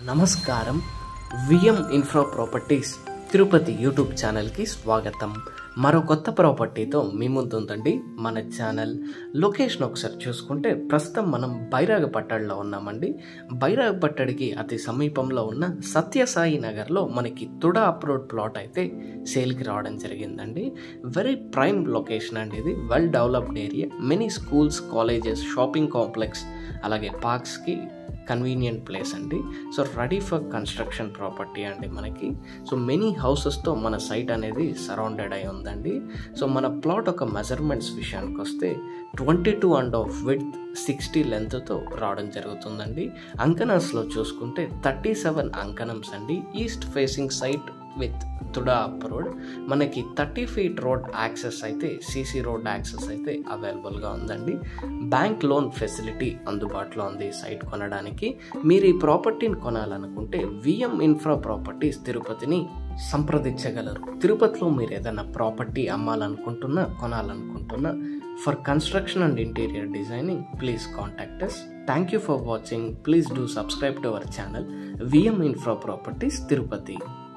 నమస్కారం. VM infra properties Tirupati YouTube ఛానల్కి స్వాగతం. మరో కొత్త ప్రాపర్టీతో మీ ముందుందండి మన ఛానల్. లొకేషన్ ఒకసారి చూసుకుంటే ప్రస్తుతం మనం బైరాగపట్టడిలో ఉన్నామండి. బైరాగపట్టడికి అతి సమీపంలో ఉన్న సత్యసాయి నగర్లో మనకి తుడా అప్రోడ్ ప్లాట్ అయితే సేల్కి రావడం జరిగిందండి. వెరీ ప్రైమ్ లొకేషన్ అండి ఇది. Well developed area, many schools, colleges, shopping complex, అలాగే పార్క్స్కి కన్వీనియంట్ ప్లేస్ అండి. So ready for construction property అండి మనకి. సో మెనీ హౌసెస్తో మన సైట్ అనేది సరౌండెడ్ అయి ఉందండి. సో మన ప్లాట్ ఒక మెజర్మెంట్స్ విషయానికి వస్తే 22.5 విడ్త్, 60 లెంత్తో రావడం జరుగుతుందండి. అంకనమ్స్లో చూసుకుంటే 37 అంకనమ్స్ అండి. East facing site with TUDA approved. మనకి 30 feet రోడ్ యాక్సెస్ అయితే, సీసీ రోడ్ యాక్సెస్ అయితే అవైలబుల్గా ఉందండి. బ్యాంక్ లోన్ ఫెసిలిటీ అందుబాటులో ఉంది సైట్ కొనడానికి. మీరు ఈ ప్రాపర్టీని కొనాలనుకుంటే విఎం ఇన్ఫ్రా ప్రాపర్టీస్ తిరుపతిని సంప్రదించగలరు. తిరుపతిలో మీరు ఏదైనా ప్రాపర్టీ అమ్మాలనుకుంటున్నా, కొనాలనుకుంటున్నా, for construction and interior designing please contact us. Thank you for watching. Please do subscribe to our channel VM Infra Properties Tirupati.